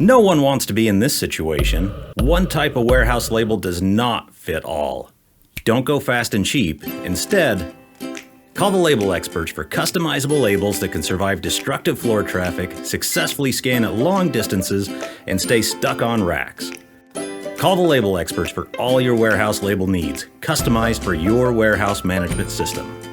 No one wants to be in this situation. One type of warehouse label does not fit all. Don't go fast and cheap. Instead, call the label experts for customizable labels that can survive destructive floor traffic, successfully scan at long distances, and stay stuck on racks. Call the label experts for all your warehouse label needs, customized for your warehouse management system.